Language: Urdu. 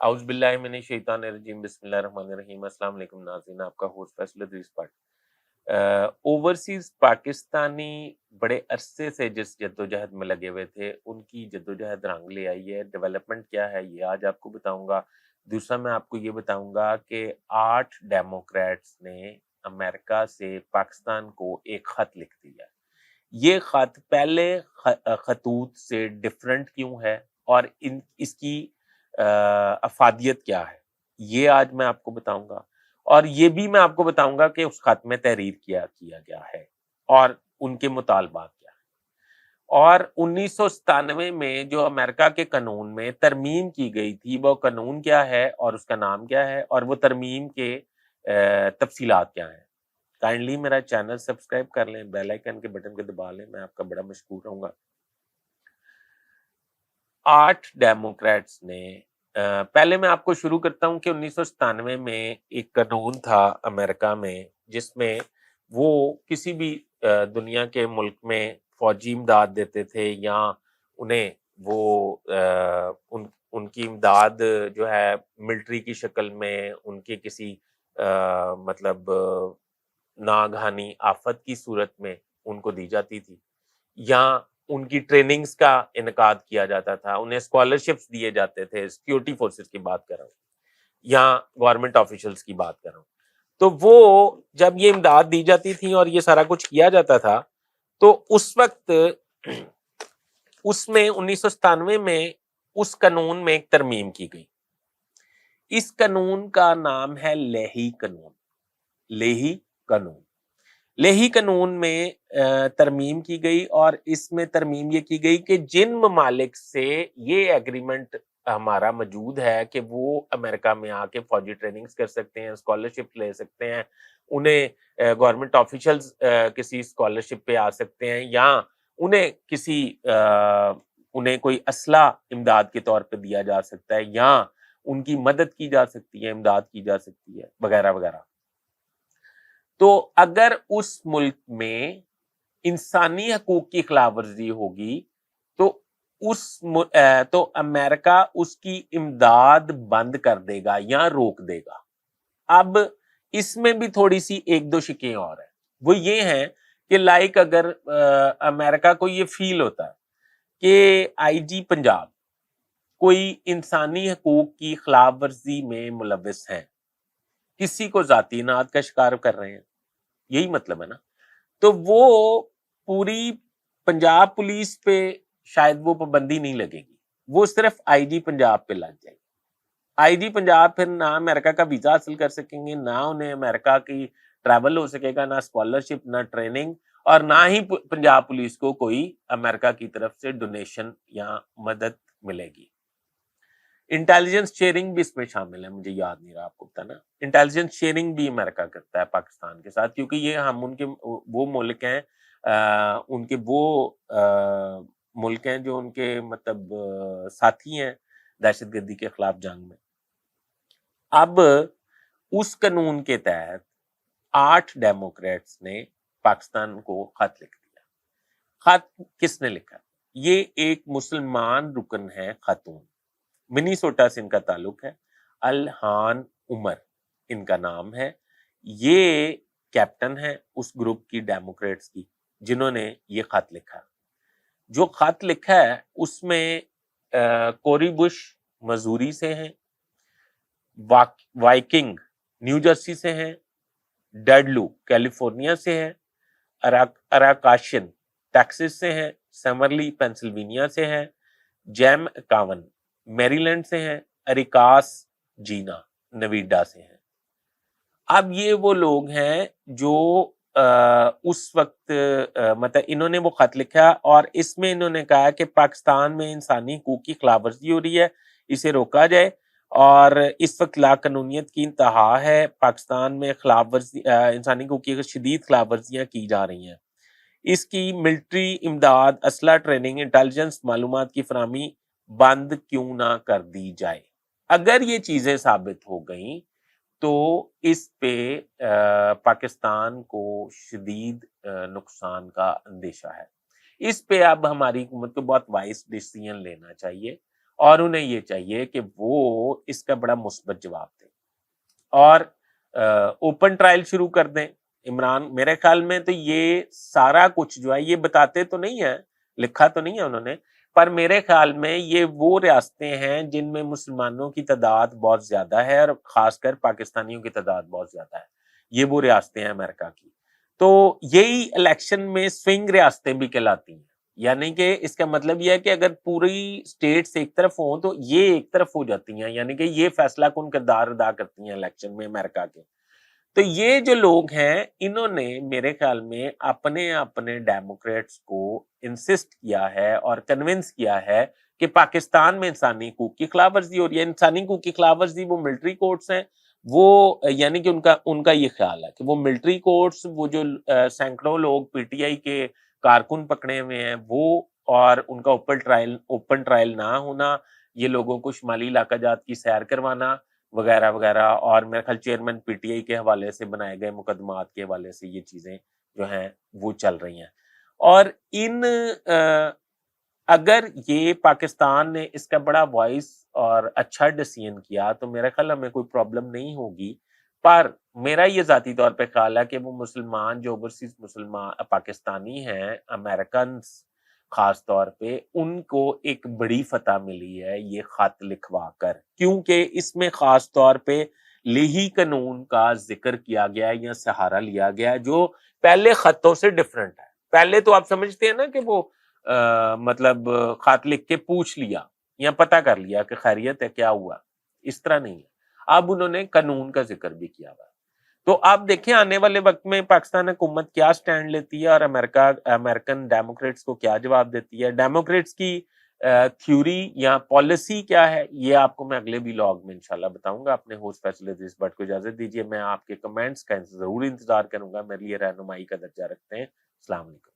اعوذ باللہ من الشیطان الرجیم بسم اللہ الرحمن الرحیم السلام علیکم ناظرین، آپ کا ہوسٹ فیصل ادریس بٹ۔ اوورسیز پاکستانی بڑے عرصے سے جس جدوجہد میں لگے ہوئے تھے، ان کی جدوجہد رنگ لے آئی ہے۔ ڈیولپمنٹ کیا ہے یہ آج آپ کو بتاؤں گا۔ دوسرا میں آپ کو یہ بتاؤں گا کہ 8 ڈیموکریٹس نے امریکہ سے پاکستان کو ایک خط لکھ دیا۔ یہ خط پہلے خطوط سے ڈیفرنٹ کیوں ہے اور اس کی افادیت کیا ہے، یہ آج میں آپ کو بتاؤں گا۔ اور یہ بھی میں آپ کو بتاؤں گا کہ اس خط میں تحریر کیا گیا ہے اور ان کے مطالبات کیا ہے۔ اور 1997 میں جو امریکہ کے قانون میں ترمیم کی گئی تھی، وہ قانون کیا ہے اور اس کا نام کیا ہے، اور وہ ترمیم کے تفصیلات کیا ہیں۔ کائنڈلی میرا چینل سبسکرائب کر لیں، بیل آئیکن کے بٹن کو دبا لیں، میں آپ کا بڑا مشکور رہوں گا۔ 8 ڈیموکریٹس نے پہلے میں آپ کو شروع کرتا ہوں کہ 1997 میں ایک قانون تھا امریکہ میں، جس میں وہ کسی بھی دنیا کے ملک میں فوجی امداد دیتے تھے یا انہیں وہ ان کی امداد جو ہے ملٹری کی شکل میں ان کے کسی مطلب ناگہانی آفت کی صورت میں ان کو دی جاتی تھی، یا ان کی ٹریننگز کا انعقاد کیا جاتا تھا، انہیں اسکالرشپس دیے جاتے تھے۔ سیکیورٹی فورسز کی بات کر رہا ہوں یا گورنمنٹ آفیشلز کی بات کر رہا ہوں۔ تو وہ جب یہ امداد دی جاتی تھی اور یہ سارا کچھ کیا جاتا تھا، تو اس وقت اس میں 1997 میں اس قانون میں ایک ترمیم کی گئی۔ اس قانون کا نام ہے لیہی قانون۔ لیہی قانون، لیہی قانون میں ترمیم کی گئی، اور اس میں ترمیم یہ کی گئی کہ جن ممالک سے یہ ایگریمنٹ ہمارا موجود ہے کہ وہ امریکہ میں آ کے فوجی ٹریننگز کر سکتے ہیں، اسکالرشپ لے سکتے ہیں، انہیں گورنمنٹ آفیشلز کسی اسکالرشپ پہ آ سکتے ہیں، یا انہیں کوئی اسلحہ امداد کے طور پہ دیا جا سکتا ہے، یا ان کی مدد کی جا سکتی ہے، امداد کی جا سکتی ہے، وغیرہ وغیرہ۔ تو اگر اس ملک میں انسانی حقوق کی خلاف ورزی ہوگی تو امریکہ اس کی امداد بند کر دے گا یا روک دے گا۔ اب اس میں بھی تھوڑی سی ایک دو شکیں اور ہیں، وہ یہ ہیں کہ لائک اگر امریکہ کو یہ فیل ہوتا ہے کہ آئی جی پنجاب کوئی انسانی حقوق کی خلاف ورزی میں ملوث ہیں، کسی کو ذاتی اناد کا شکار کر رہے ہیں، یہی مطلب ہے نا، تو وہ پوری پنجاب پولیس پہ شاید وہ پابندی نہیں لگے گی، وہ صرف آئی جی پنجاب پہ لگ جائے گی۔ آئی جی پنجاب پھر نہ امریکہ کا ویزا حاصل کر سکیں گے، نہ انہیں امریکہ کی ٹریول ہو سکے گا، نہ اسکالرشپ، نہ ٹریننگ، اور نہ ہی پنجاب پولیس کو کوئی امریکہ کی طرف سے ڈونیشن یا مدد ملے گی۔ انٹیلیجنس شیئرنگ بھی اس میں شامل ہے، مجھے یاد نہیں رہا آپ کو بتانا۔ انٹیلیجنس شیئرنگ بھی امریکہ کرتا ہے پاکستان کے ساتھ، کیونکہ یہ ہم ان کے وہ ملک ہیں، ان کے وہ ملک ہیں جو ان کے مطلب ساتھی ہیں دہشت گردی کے خلاف جنگ میں۔ اب اس قانون کے تحت 8 ڈیموکریٹس نے پاکستان کو خط لکھ دیا۔ خط کس نے لکھا؟ یہ ایک مسلمان رکن ہے، خاتون، منیسوٹا سے ان کا تعلق ہے، الہان عمر ان کا نام ہے۔ یہ کیپٹن ہے اس گروپ کی ڈیموکریٹس کی جنہوں نے یہ خط لکھا۔ جو خط لکھا ہے اس میں کوری بش مزوری سے ہیں، وائکنگ نیو جرسی سے ہیں، ڈیڈلو کیلیفورنیا سے ہیں، اراکاشن ٹیکسس سے ہیں، سمرلی پینسلوینیا سے ہیں، جیم اکاون میری لینڈ سے ہیں، اریکاس جینا نویڈا سے ہیں۔ اب یہ وہ لوگ ہیں جو اس وقت مطلب انہوں نے وہ خط لکھا، اور اس میں انہوں نے کہا کہ پاکستان میں انسانی حقوق کی خلاف ورزی ہو رہی ہے، اسے روکا جائے، اور اس وقت لا قانونیت کی انتہا ہے، پاکستان میں خلاف ورزی انسانی حقوق کی شدید خلاف ورزیاں کی جا رہی ہیں، اس کی ملٹری امداد، اسلحہ ٹریننگ، انٹیلیجنس معلومات کی فراہمی بند کیوں نہ کر دی جائے۔ اگر یہ چیزیں ثابت ہو گئیں تو اس پہ پاکستان کو شدید نقصان کا اندیشہ ہے۔ اس پہ اب ہماری حکومت کو بہت وائس ڈیسیژن لینا چاہیے، اور انہیں یہ چاہیے کہ وہ اس کا بڑا مثبت جواب دیں اور اوپن ٹرائل شروع کر دیں. عمران میرے خیال میں تو یہ سارا کچھ جو ہے یہ بتاتے تو نہیں ہے, لکھا تو نہیں ہے انہوں نے, پر میرے خیال میں یہ وہ ریاستیں ہیں جن میں مسلمانوں کی تعداد بہت زیادہ ہے اور خاص کر پاکستانیوں کی تعداد بہت زیادہ ہے. یہ وہ ریاستیں ہیں امریکہ کی. تو یہی الیکشن میں سوئنگ ریاستیں بھی کہلاتی ہیں, یعنی کہ اس کا مطلب یہ ہے کہ اگر پوری سٹیٹس ایک طرف ہوں تو یہ ایک طرف ہو جاتی ہیں, یعنی کہ یہ فیصلہ کن کردار ادا کرتی ہیں الیکشن میں امریکہ کے. تو یہ جو لوگ ہیں انہوں نے میرے خیال میں اپنے اپنے ڈیموکریٹس کو انسسٹ کیا ہے اور کنونس کیا ہے کہ پاکستان میں انسانی حقوق کی خلاف ورزی ہو رہی ہے. انسانی حقوق کی خلاف ورزی وہ ملٹری کورٹس ہیں, وہ یعنی کہ ان کا یہ خیال ہے کہ وہ ملٹری کورٹس, وہ جو سینکڑوں لوگ پی ٹی آئی کے کارکن پکڑے ہوئے ہیں وہ, اور ان کا اوپن ٹرائل نہ ہونا, یہ لوگوں کو شمالی علاقہ جات کی سیر کروانا وغیرہ وغیرہ, اور میرے خیال چیئرمین پی ٹی آئی کے حوالے سے بنائے گئے مقدمات کے حوالے سے یہ چیزیں جو ہیں وہ چل رہی ہیں. اور اگر یہ پاکستان نے اس کا بڑا وائس اور اچھا ڈیسیژن کیا تو میرا خیال ہمیں کوئی پرابلم نہیں ہوگی, پر میرا یہ ذاتی طور پہ خیال ہے کہ وہ مسلمان جو اوورسیز مسلمان پاکستانی ہیں امریکنز خاص طور پہ, ان کو ایک بڑی فتح ملی ہے یہ خط لکھوا کر, کیونکہ اس میں خاص طور پہ لیہی قانون کا ذکر کیا گیا ہے یا سہارا لیا گیا ہے جو پہلے خطوں سے ڈیفرنٹ ہے. پہلے تو آپ سمجھتے ہیں نا کہ وہ مطلب خط لکھ کے پوچھ لیا یا پتہ کر لیا کہ خیریت ہے کیا ہوا, اس طرح نہیں ہے. اب انہوں نے قانون کا ذکر بھی کیا ہوا. تو آپ دیکھیں آنے والے وقت میں پاکستان حکومت کیا سٹینڈ لیتی ہے اور امریکن ڈیموکریٹس کو کیا جواب دیتی ہے. ڈیموکریٹس کی تھیوری یا پالیسی کیا ہے یہ آپ کو میں اگلے ولاگ میں انشاءاللہ بتاؤں گا. اپنے ہوسٹ فیصل عزیز بٹ کو اجازت دیجیے, میں آپ کے کمنٹس کا ضرور انتظار کروں گا, میرے لیے رہنمائی کا درجہ رکھتے ہیں. السلام علیکم.